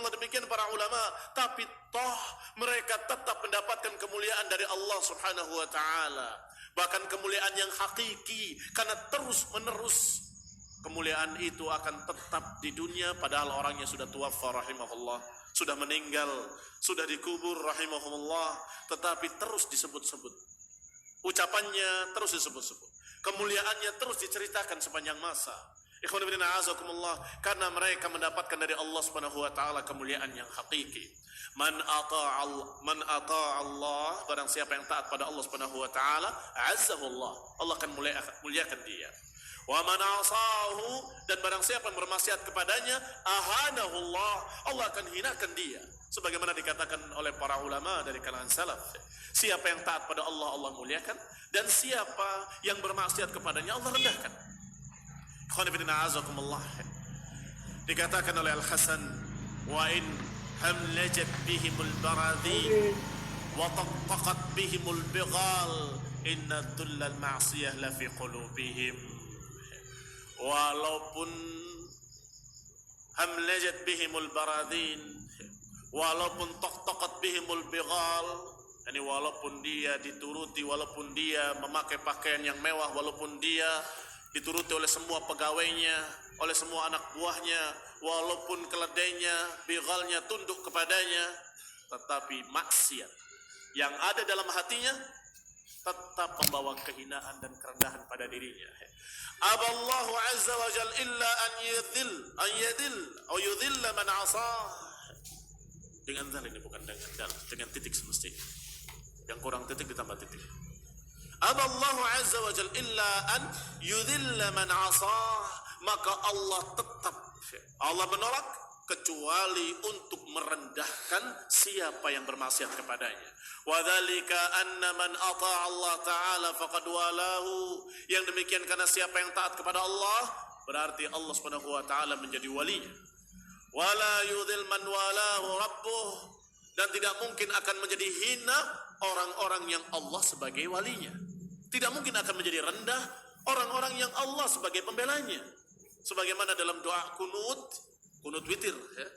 Demikian para ulama, tapi toh mereka tetap mendapatkan kemuliaan dari Allah subhanahu wa ta'ala. Bahkan kemuliaan yang hakiki, karena terus menerus kemuliaan itu akan tetap di dunia, padahal orangnya sudah tuwaffa rahimahullah, sudah meninggal, sudah dikubur rahimahullah, tetapi terus disebut-sebut, ucapannya terus disebut-sebut, kemuliaannya terus diceritakan sepanjang masa. Ikhwan fillah a'azakumullah, karena mereka mendapatkan dari Allah Subhanahu wa taala kemuliaan yang hakiki. Man ata'a Allah, barang siapa yang taat pada Allah Subhanahu wa taala, azzahu Allah. Allah akan muliakan dia. Wa man asahu, dan barang siapa yang bermaksiat kepadanya, ahanahu Allah. Allah akan hinakan dia. Sebagaimana dikatakan oleh para ulama dari kalangan salaf, siapa yang taat pada Allah, Allah muliakan, dan siapa yang bermaksiat kepadanya, Allah rendahkan. Dikatakan oleh Al-Hasan, wa in hamlajat bihimul baradhin wa tattaqat bihimul bighal inna dhullal ma'siyah la fi qulubihim. Walaupun hamlajat bihimul baradhin, walaupun tattaqat bihimul bighal, yani walaupun dia dituruti, walaupun dia memakai pakaian yang mewah, walaupun dia dituruti oleh semua pegawainya, oleh semua anak buahnya, walaupun keledainya, bighalnya tunduk kepadanya, tetapi maksiat yang ada dalam hatinya tetap membawa kehinaan dan kerendahan pada dirinya. Aballahu azza wa jalla illa an yudhilla man asah. Dengan dal ini bukan dengan dal, dengan titik semestinya. Yang kurang titik ditambah titik. Aballahu azza wa jalla illa an yudhilla man asah, maka Allah tetap, Allah menolak kecuali untuk merendahkan siapa yang bermaksiat kepadanya. Wa dzalika anna man ata'a Allah taala faqad walahu, yang demikian karena siapa yang taat kepada Allah berarti Allah Subhanahu wa taala menjadi walinya. Wala yudhil man walahu rabbuh, dan tidak mungkin akan menjadi hina orang-orang yang Allah sebagai walinya. Tidak mungkin akan menjadi rendah orang-orang yang Allah sebagai pembelanya. Sebagaimana dalam doa kunut witir, ya.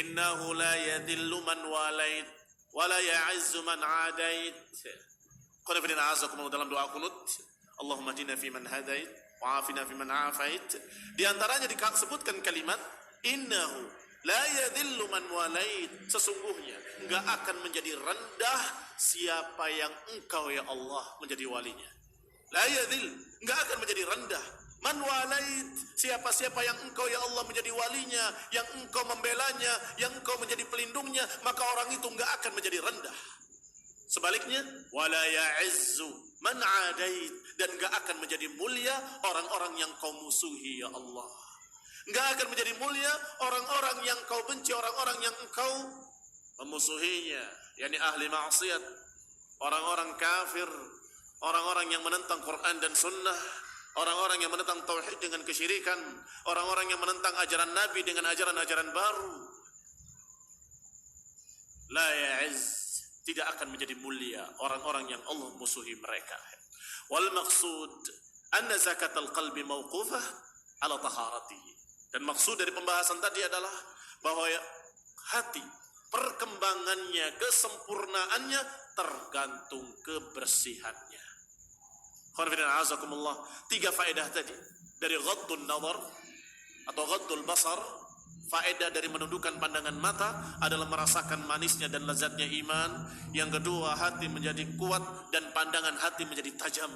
Innahu la yadhillu man walait wa la ya'izzu man adait. Qul inna a'azakum dalam doa kunut, Allahumma hdina fi man hadait wa afina fi man afait. Di antaranya disebutkan kalimat innahu la yadhillu man walait, sesungguhnya enggak akan menjadi rendah siapa yang engkau ya Allah menjadi walinya. La yadhil, enggak akan menjadi rendah. Man walait, siapa-siapa yang engkau ya Allah menjadi walinya, yang engkau membelanya, yang engkau menjadi pelindungnya, maka orang itu enggak akan menjadi rendah. Sebaliknya, wala ya'izzu man adait, dan enggak akan menjadi mulia orang-orang yang kau musuhi ya Allah. Enggak akan menjadi mulia orang-orang yang kau benci, orang-orang yang engkau memusuhinya, yakni ahli maksiat, orang-orang kafir, orang-orang yang menentang Quran dan sunnah, orang-orang yang menentang tauhid dengan kesyirikan, orang-orang yang menentang ajaran Nabi dengan ajaran-ajaran baru. La ya'izz, tidak akan menjadi mulia orang-orang yang Allah musuhi mereka. Wal maqsud anna zakatal qalbi mawqufah ala taharatihi. Dan maksud dari pembahasan tadi adalah bahwa hati, perkembangannya, kesempurnaannya tergantung kebersihannya. Khonfidina azakumullah, 3 faedah tadi dari ghaddun nazar atau ghaddul basar. Faedah dari menundukkan pandangan mata adalah merasakan manisnya dan lezatnya iman. Yang kedua, hati menjadi kuat dan pandangan hati menjadi tajam.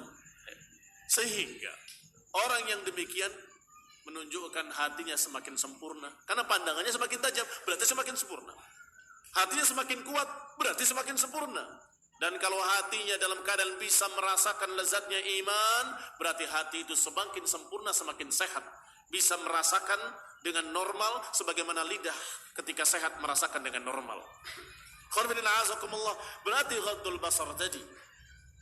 Sehingga orang yang demikian menunjukkan hatinya semakin sempurna. Karena pandangannya semakin tajam, berarti semakin sempurna. Hatinya semakin kuat, berarti semakin sempurna. Dan kalau hatinya dalam keadaan bisa merasakan lezatnya iman, berarti hati itu semakin sempurna, semakin sehat. Bisa merasakan dengan normal sebagaimana lidah ketika sehat merasakan dengan normal. Berarti ghaddul basar tadi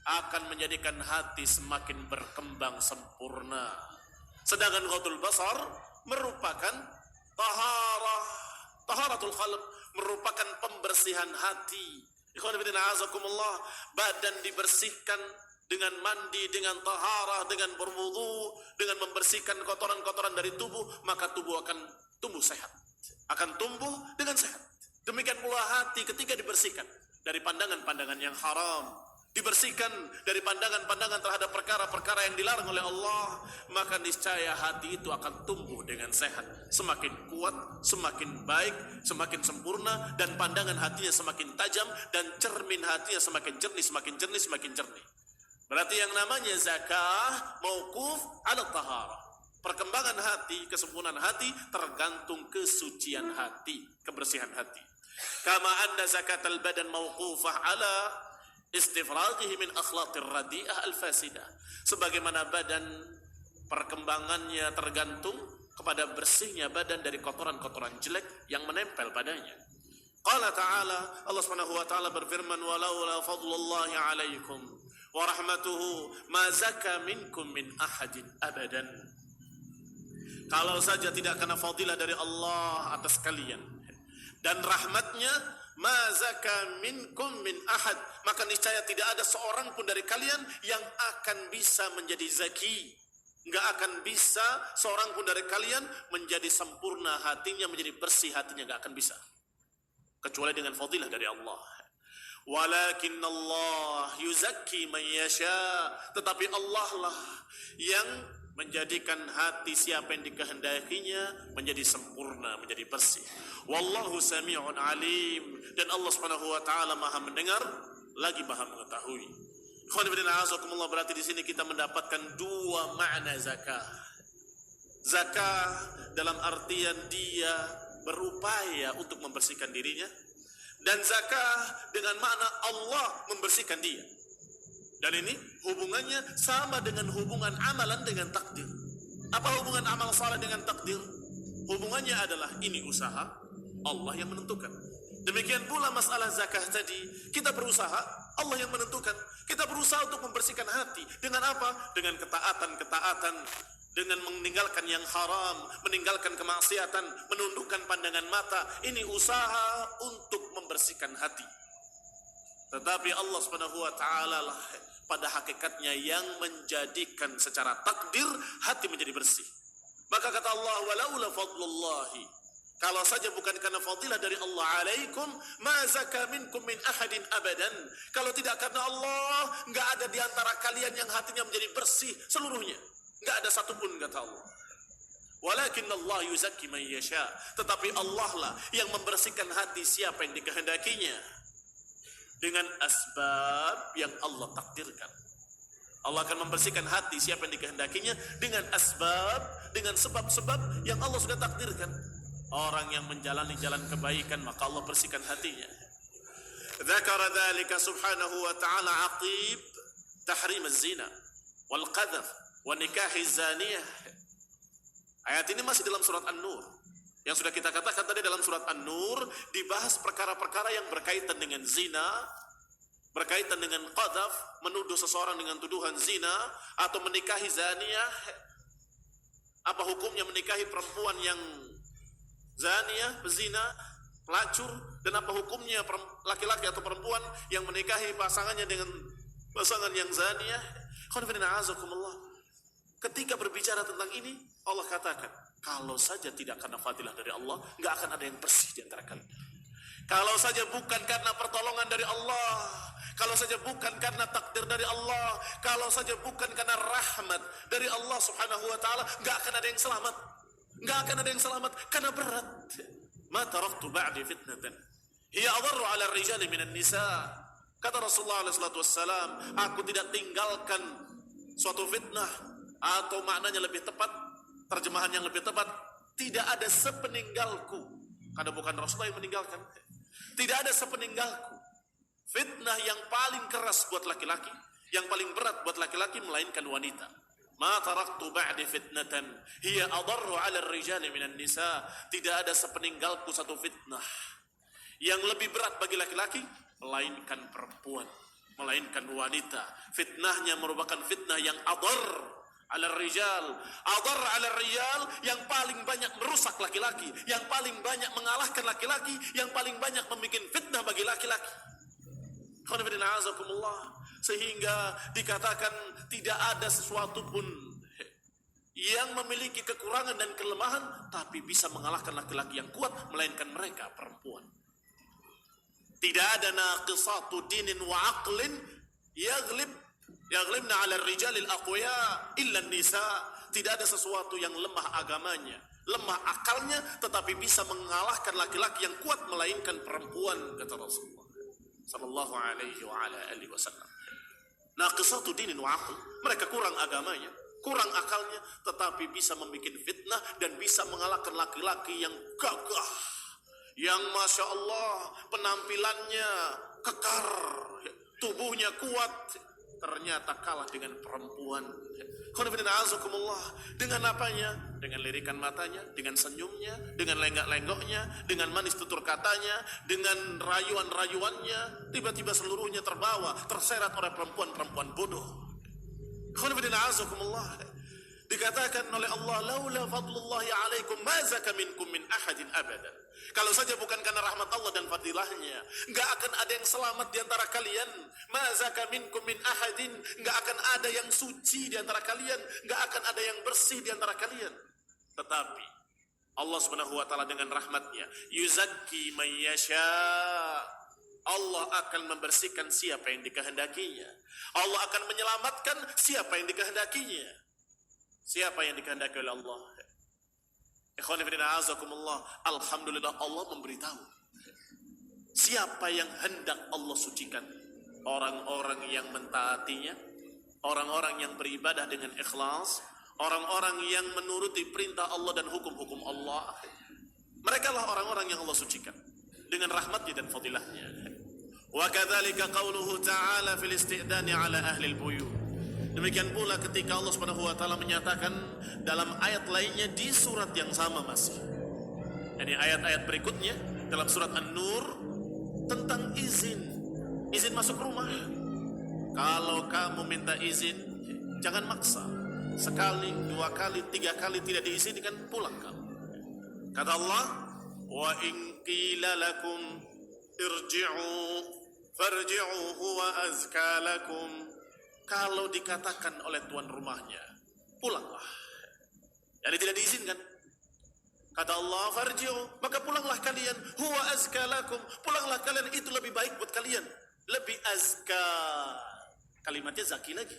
akan menjadikan hati semakin berkembang sempurna. Sedangkan ghaddul basar merupakan taharatul qalb, merupakan pembersihan hati. Badan dibersihkan dengan mandi, dengan taharah, dengan berwudu, dengan membersihkan kotoran-kotoran dari tubuh, maka tubuh akan tumbuh sehat, akan tumbuh dengan sehat. Demikian pula hati ketika dibersihkan dari pandangan-pandangan yang haram, dibersihkan dari pandangan-pandangan terhadap perkara-perkara yang dilarang oleh Allah, maka niscaya hati itu akan tumbuh dengan sehat, semakin kuat, semakin baik, semakin sempurna, dan pandangan hatinya semakin tajam, dan cermin hatinya semakin jernih, semakin jernih, semakin jernih. Berarti yang namanya zakah mauquf ala taharah. Perkembangan hati, kesempurnaan hati tergantung kesucian hati, kebersihan hati. Kama anna zakatal badan mauqufah ala istifraghihi min akhlaqir radi'ah al-fasidah. Sebagaimana badan perkembangannya tergantung kepada bersihnya badan dari kotoran-kotoran jelek yang menempel padanya. Qala ta'ala, Allah Subhanahu wa taala berfirman, walaula fadlullahi 'alaikum wa rahmatuhu ma zaka minkum min ahadin abadan. Kalau saja tidak karena fadilah dari Allah atas kalian dan rahmatnya, ma zaka minkum min ahad, maka niscaya tidak ada seorang pun dari kalian yang akan bisa menjadi zaki. Enggak akan bisa seorang pun dari kalian menjadi sempurna hatinya, menjadi bersih hatinya, enggak akan bisa kecuali dengan fadilah dari Allah. Walakin Allah yuzakki man yasha, tetapi Allah lah yang menjadikan hati siapa yang dikehendakinya menjadi sempurna, menjadi bersih. Wallahu sami'un alim, dan Allah Subhanahu wa taala Maha mendengar lagi Maha mengetahui. Berarti di sini kita mendapatkan 2 makna zakah. Zakah dalam artian dia berupaya untuk membersihkan dirinya, dan zakah dengan makna Allah membersihkan dia. Dan ini hubungannya sama dengan hubungan amalan dengan takdir. Apa hubungan amal saleh dengan takdir? Hubungannya adalah ini usaha, Allah yang menentukan. Demikian pula masalah zakah tadi, kita berusaha, Allah yang menentukan. Kita berusaha untuk membersihkan hati. Dengan apa? Dengan ketaatan-ketaatan, dengan meninggalkan yang haram, meninggalkan kemaksiatan, menundukkan pandangan mata. Ini usaha untuk membersihkan hati. Tetapi Allah Subhanahu wa taala lah pada hakikatnya yang menjadikan secara takdir hati menjadi bersih. Maka kata Allah, walaula fadlullahi, kalau saja bukan karena fadilah dari Allah alaikum, ma zaka minkum min ahadin abadan. Kalau tidak karena Allah, enggak ada di antara kalian yang hatinya menjadi bersih seluruhnya. Enggak ada satupun, kata Allah. Walakin Allah yuzakki man yasha, tetapi Allah lah yang membersihkan hati siapa yang dikehendakinya dengan asbab yang Allah takdirkan. Allah akan membersihkan hati siapa yang dikehendakinya dengan asbab, dengan sebab-sebab yang Allah sudah takdirkan. Orang yang menjalani jalan kebaikan maka Allah bersihkan hatinya. Dzakara dzalika subhanahu wa ta'ala aqib tahrim az-zina wal qadhaf wa nikahi zaniyah. Ayat ini masih dalam surat An-Nur. Yang sudah kita katakan tadi dalam surat An-Nur dibahas perkara-perkara yang berkaitan dengan zina, berkaitan dengan qadhaf, menuduh seseorang dengan tuduhan zina, atau menikahi zaniyah. Apa hukumnya menikahi perempuan yang zaniyah, pezina, pelacur, dan apa hukumnya laki-laki atau perempuan yang menikahi pasangannya dengan pasangan yang zaniyah. Ketika berbicara tentang ini, Allah katakan, kalau saja tidak karena fadilah dari Allah, nggak akan ada yang bersih di antara kalian. Kalau saja bukan karena pertolongan dari Allah, kalau saja bukan karena takdir dari Allah, kalau saja bukan karena rahmat dari Allah subhanahu wa ta'ala, nggak akan ada yang selamat. Nggak akan ada yang selamat, karena berat. Ma taraktu ba'di fitnatan hiya adharru 'ala ar-rijali minan nisa. Kata Rasulullah SAW, aku tidak tinggalkan suatu fitnah, atau maknanya lebih tepat, terjemahan yang lebih tepat, tidak ada sepeninggalku, karena bukan Rasulullah yang meninggalkan, tidak ada sepeninggalku fitnah yang paling keras buat laki-laki, yang paling berat buat laki-laki melainkan wanita. Ma taraktu ba'di fitnatan hiya adarru 'ala ar-rijali minan nisa. Tidak ada sepeninggalku satu fitnah yang lebih berat bagi laki-laki melainkan perempuan, melainkan wanita. Fitnahnya merupakan fitnah yang adar 'ala ar-rijal. Adar 'ala ar-rijal, yang paling banyak merusak laki-laki, yang paling banyak mengalahkan laki-laki, yang paling banyak membuat fitnah bagi laki-laki. Sehingga dikatakan tidak ada sesuatu pun yang memiliki kekurangan dan kelemahan tapi bisa mengalahkan laki-laki yang kuat melainkan mereka perempuan. Tidak ada naqisatu dinin wa aqlin yaghlibna 'ala ar-rijali al-aqwiya illa an-nisa. Tidak ada sesuatu yang lemah agamanya, lemah akalnya, tetapi bisa mengalahkan laki-laki yang kuat melainkan perempuan, kata Rasulullah sallallahu alaihi wa ala alihi wasallam. Naqisatu dinin wa aql, mereka kurang agamanya, kurang akalnya, tetapi bisa membuat fitnah dan bisa mengalahkan laki-laki yang gagah, yang masya Allah penampilannya kekar, tubuhnya kuat, ternyata kalah dengan perempuan. Dengan apanya? Dengan lirikan matanya, dengan senyumnya, dengan lenggak-lenggoknya, dengan manis tutur katanya, dengan rayuan-rayuannya, tiba-tiba seluruhnya terbawa, terseret oleh perempuan-perempuan bodoh. Dikatakan oleh Allah, laula fadlullahi alaikum ma zaka minkum min ahadin abadan. Kalau saja bukan karena rahmat Allah dan fadilahnya, enggak akan ada yang selamat di antara kalian. Ma zaka minkum min ahadin, enggak akan ada yang suci di antara kalian, enggak akan ada yang bersih di antara kalian. Tetapi Allah Subhanahu wa taala dengan rahmatnya, yuzakki man yasha. Allah akan membersihkan siapa yang dikehendakinya. Allah akan menyelamatkan siapa yang dikehendakinya. Siapa yang dikehendaki oleh Allah? Ikhwan fillah, azakumullah. Alhamdulillah Allah memberitahu siapa yang hendak Allah sucikan. Orang-orang yang mentaatinya, orang-orang yang beribadah dengan ikhlas, orang-orang yang menuruti perintah Allah dan hukum-hukum Allah. Mereka lah orang-orang yang Allah sucikan dengan rahmatnya dan fadilahnya. Wa kadzalika qauluhu ta'ala fil isti'dani 'ala ahli al-buyut. Demikian pula ketika Allah Subhanahu wa taala menyatakan dalam ayat lainnya di surat yang sama masih. Ini ayat-ayat berikutnya dalam surat An-Nur tentang izin masuk rumah. Kalau kamu minta izin, jangan maksa. Sekali, dua kali, tiga kali tidak diizinkan, pulang kamu. Kata Allah, wa in qila lakum irji'u farji'u huwa azka lakum. Kalau dikatakan oleh tuan rumahnya, pulanglah. Jadi tidak diizinkan. Kata Allah, farji'u, maka pulanglah kalian. Huwa azka lakum, pulanglah kalian, itu lebih baik buat kalian. Lebih azka. Kalimatnya zaki lagi.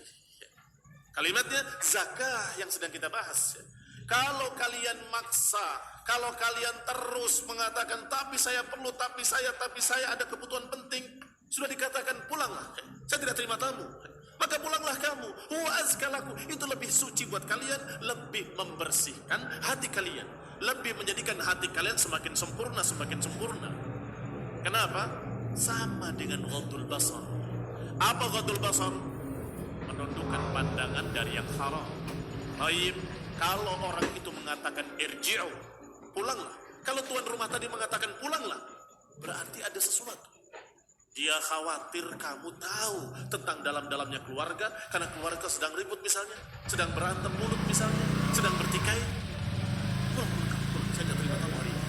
Kalimatnya zakah yang sedang kita bahas. Kalau kalian maksa, kalau kalian terus mengatakan, tapi saya perlu, tapi saya ada kebutuhan penting. Sudah dikatakan, pulanglah. Saya tidak terima tamu. maka pulanglah kamu. Huwa azka lakum, itu lebih suci buat kalian, lebih membersihkan hati kalian, lebih menjadikan hati kalian semakin sempurna, semakin sempurna. Kenapa? Sama dengan ghaddul basar. Apa ghaddul basar? Menundukkan pandangan dari yang haram. Baik, kalau orang itu mengatakan irji'u, pulanglah. Kalau tuan rumah tadi mengatakan pulanglah, berarti ada sesuatu. Dia khawatir kamu tahu tentang dalam-dalamnya keluarga, karena keluarga sedang ribut misalnya, sedang berantem mulut misalnya, sedang bertikai. Pulang, saya tidak terima kamu hari ini.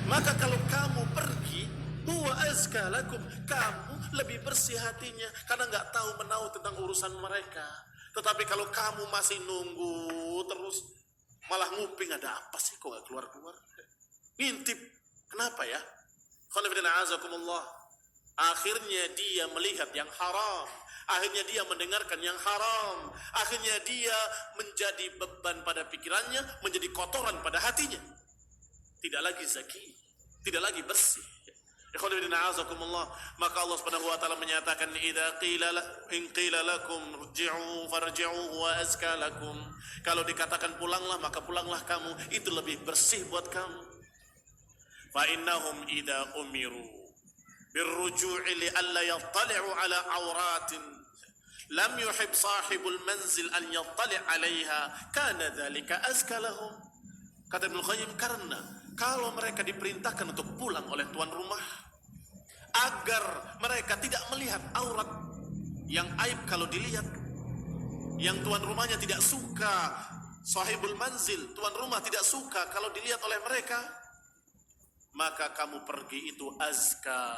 Maka kalau kamu pergi, huwa azka lakum, kamu lebih bersih hatinya, karena nggak tahu menahu tentang urusan mereka. Tetapi kalau kamu masih nunggu terus, malah nguping, ada apa sih kok nggak keluar-keluar? Ngintip, kenapa ya? Akhirnya dia melihat yang haram, akhirnya dia mendengarkan yang haram, akhirnya dia menjadi beban pada pikirannya, menjadi kotoran pada hatinya. Tidak lagi zaki, tidak lagi bersih. Maka Allah Subhanahu wa taala menyatakan, in qila lakum irji'u farji'u wa azka lakum. Kalau dikatakan pulanglah, maka pulanglah kamu, itu lebih bersih buat kamu. Fa innahum idza umiru birruju'i li alla yattali'u ala auratin lam yuhib sahibul manzil an yattali' 'alaiha kana dzalika azka lahum. Kata Ibnu Qayyim, karena kalau mereka diperintahkan untuk pulang oleh tuan rumah agar mereka tidak melihat aurat yang aib kalau dilihat, yang tuan rumahnya tidak suka, sahibul manzil, tuan rumah tidak suka kalau dilihat oleh mereka, maka kamu pergi itu azka.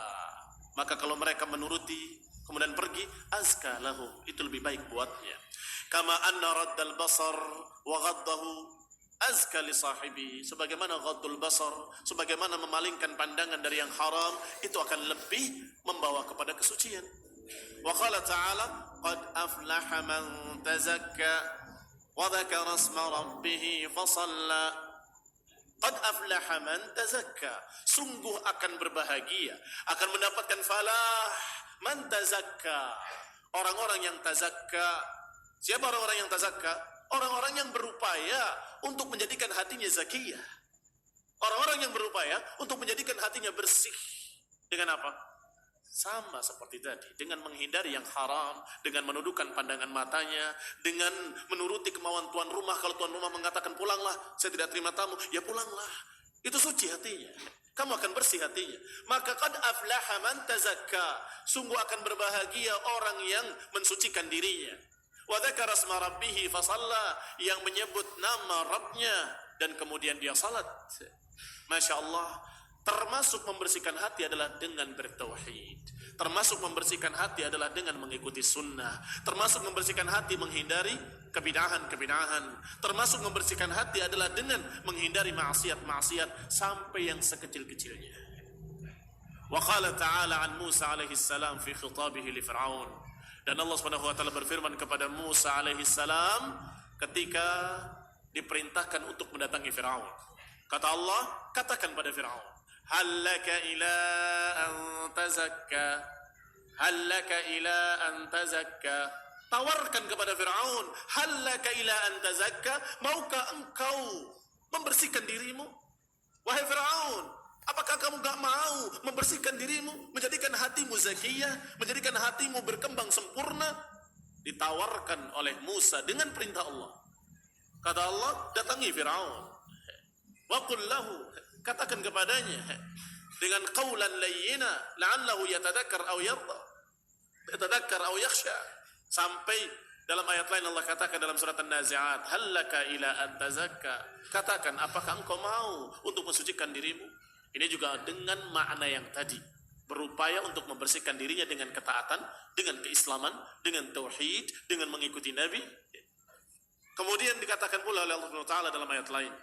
Maka kalau mereka menuruti kemudian pergi, azka lahum, itu lebih baik buatnya. Kama anna raddal basar wa ghaddahu azka li sahibi, sebagaimana ghaddul basar, sebagaimana memalingkan pandangan dari yang haram, itu akan lebih membawa kepada kesucian. Wa qala ta'ala, qad aflaha man tazakka wa dzakara isma rabbih fa shalla. Qad aflaha man tazakka, sungguh akan berbahagia, akan mendapatkan falah man tazakka, orang-orang yang tazakka. Siapa orang-orang yang tazakka? Orang-orang yang berupaya untuk menjadikan hatinya zakiyah, orang-orang yang berupaya untuk menjadikan hatinya bersih. Dengan apa? Sama seperti tadi, dengan menghindari yang haram, dengan menundukkan pandangan matanya, dengan menuruti kemauan tuan rumah. Kalau tuan rumah mengatakan pulanglah, saya tidak terima tamu, ya pulanglah. Itu suci hatinya, kamu akan bersih hatinya. Maka qad aflaha man tazakka, sungguh akan berbahagia orang yang mensucikan dirinya. Wa dzakara isma rabbih fa shalla, yang menyebut nama Rabbnya dan kemudian dia salat. Masya Allah. Termasuk membersihkan hati adalah dengan bertauhid. Termasuk membersihkan hati adalah dengan mengikuti sunnah. Termasuk membersihkan hati menghindari kebidahan-kebidahan. Termasuk membersihkan hati adalah dengan menghindari maksiat-maksiat sampai yang sekecil-kecilnya. Wa qala ta'ala an Musa alaihi salam fi khitabihi li Fir'aun. Dan Allah Subhanahu wa taala berfirman kepada Musa alaihi salam ketika diperintahkan untuk mendatangi Fir'aun. Kata Allah, katakan pada Fir'aun, hallaka ila an tazakka, hallaka ila an tazakka. Tawarkan kepada Fir'aun, hallaka ila an tazakka, maukah engkau membersihkan dirimu? Wahai Fir'aun, apakah kamu gak mau membersihkan dirimu, menjadikan hatimu zakiyah, menjadikan hatimu berkembang sempurna? Ditawarkan oleh Musa dengan perintah Allah. Kata Allah, datangi Fir'aun, wa qul lahu, katakan kepadanya dengan qaulan layyina la'allahu yatadzakkar aw yarda, yatadzakkar aw yakhsha. Sampai dalam ayat lain Allah katakan dalam surat An-Nazi'at, hallaka ila an tazakka, katakan apakah engkau mau untuk mensucikan dirimu. Ini juga dengan makna yang tadi, berupaya untuk membersihkan dirinya dengan ketaatan, dengan keislaman, dengan tauhid, dengan mengikuti Nabi. Kemudian dikatakan pula oleh Allah Taala dalam ayat lain,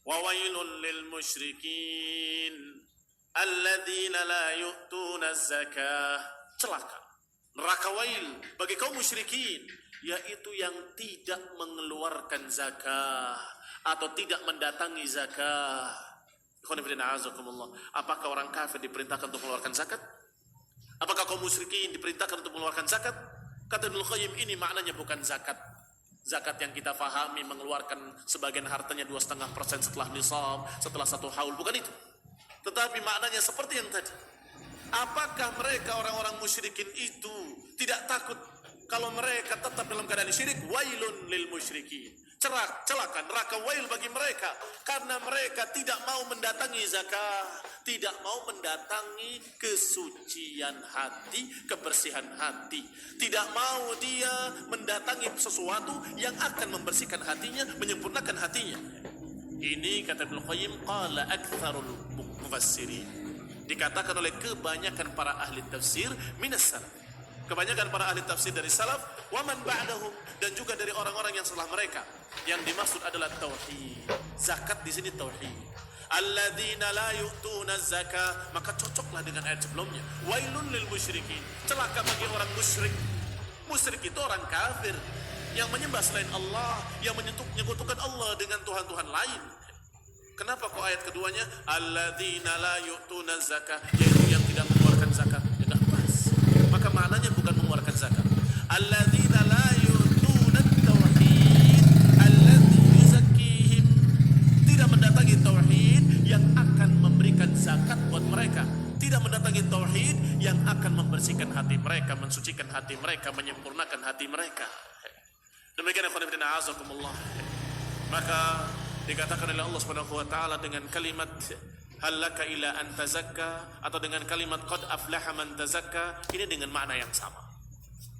wa wailul lil musyrikin alladzina la yu'tuna zakah. Celaka, neraka wail bagi kaum musyrikin, yaitu yang tidak mengeluarkan zakah atau tidak mendatangi zakah. Apakah orang kafir diperintahkan untuk mengeluarkan zakat? Apakah kaum musyrikin diperintahkan untuk mengeluarkan zakat? Kata Ibnu Qayyim, ini maknanya bukan zakat. Zakat yang kita fahami mengeluarkan sebagian hartanya 2,5% setelah nisab, setelah 1 haul, bukan itu. Tetapi maknanya seperti yang tadi. Apakah mereka orang-orang musyrikin itu tidak takut kalau mereka tetap dalam keadaan syirik? Wailun lil musyrikin. Celaka, neraka wail bagi mereka karena mereka tidak mau mendatangi zakat, tidak mau mendatangi kesucian hati, kebersihan hati, tidak mau dia mendatangi sesuatu yang akan membersihkan hatinya, menyempurnakan hatinya. Ini kata Ibnu Qayyim, qala aktsarul mufassirin, dikatakan oleh kebanyakan para ahli tafsir minas salaf, kebanyakan para ahli tafsir dari salaf, wa man ba'dahum, dan juga dari orang-orang yang setelah mereka. Yang dimaksud adalah tauhid. Zakat di sini tauhid. Alladzina la yu'tuna zakah, maka cocoklah dengan ayat sebelumnya. Wailun lil musyrikin, celaka bagi orang musyrik. Musyrik itu orang kafir yang menyembah selain Allah, yang menyekutukan Allah dengan tuhan-tuhan lain. Kenapa kok ayat keduanya alladzina la yu'tuna zakah, yaitu yang tidak mengeluarkan zakat? Ya enggak pas. Maka maknanya bukan mengeluarkan zakat. Alladzina la yu'tuna tauhid alladzi yuzakkihim, tidak mendatangi tauhid yang akan memberikan zakat buat mereka, tidak mendatangi tauhid yang akan membersihkan hati mereka, mensucikan hati mereka, menyempurnakan hati mereka. Demikian ikhwan fillah azakumullah. Maka dikatakan oleh Allah Subhanahu wa taala dengan kalimat halaka ila an tazakka, atau dengan kalimat qad aflaha man tazakka, ini dengan makna yang sama.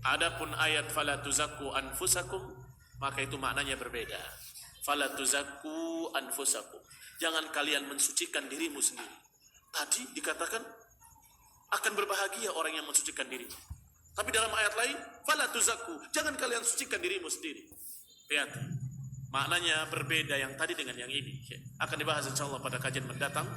Adapun ayat fala tuzakku anfusakum, maka itu maknanya berbeda. Fala tuzakku anfusakum, jangan kalian mensucikan dirimu sendiri. Tadi dikatakan akan berbahagia orang yang mensucikan dirinya. Tapi dalam ayat lain, fala tuzakku, jangan kalian sucikan dirimu sendiri. Lihat, maknanya berbeda yang tadi dengan yang ini. Akan dibahas insyaallah pada kajian mendatang.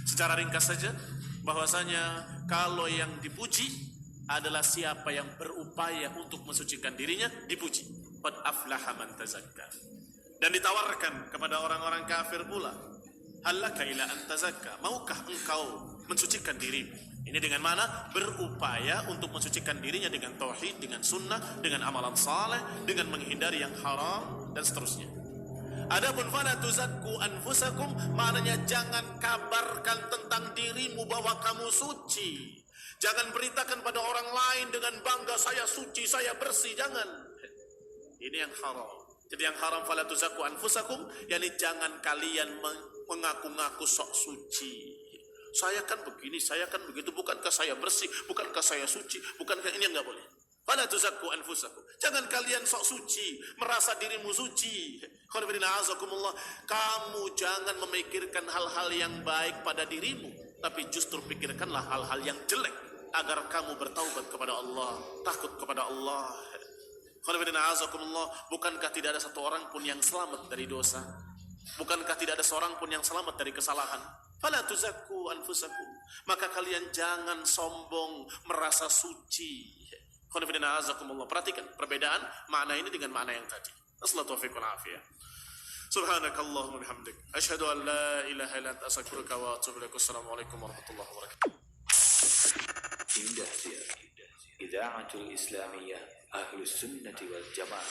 Secara ringkas saja, bahwasanya kalau yang dipuji adalah siapa yang berupaya untuk mensucikan dirinya, dipuji. Qad aflaha man tazakka. Dan ditawarkan kepada orang-orang kafir pula, halaka ila an tazakka, maukah engkau mensucikan dirimu? Ini dengan mana? Berupaya untuk mensucikan dirinya dengan tauhid, dengan sunnah, dengan amalan saleh, dengan menghindari yang haram, dan seterusnya. Adapun fala tuzakku anfusakum, maknanya jangan kabarkan tentang dirimu bahwa kamu suci. Jangan beritakan pada orang lain dengan bangga, saya suci, saya bersih, jangan. Ini yang haram. Jadi yang haram fala tuzakku anfusakum, yakni jangan kalian mengaku-ngaku sok suci. Saya kan begini, saya kan begitu, bukankah saya bersih, bukankah saya suci, bukankah ini enggak boleh. Fala tuzakku anfusakum, jangan kalian sok suci, merasa dirimu suci. Kamu jangan memikirkan hal-hal yang baik pada dirimu, tapi justru pikirkanlah hal-hal yang jelek agar kamu bertaubat kepada Allah, takut kepada Allah. Bukankah tidak ada satu orang pun yang selamat dari dosa? Bukankah tidak ada seorang pun yang selamat dari kesalahan? Fala tuzakku anfusakum, maka kalian jangan sombong merasa suci. Perhatikan perbedaan makna ini dengan makna yang tadi. Assalamualaikum warahmatullahi wabarakatuh. Subhanakallahumma bihamdik, asyhadu an la ilaha illa anta astaghfiruka wa atubu ilaik. Assalamualaikum warahmatullahi wabarakatuh. Indahsir Idaatul Islamiyah Ahlus Sunnati wal Jamaah.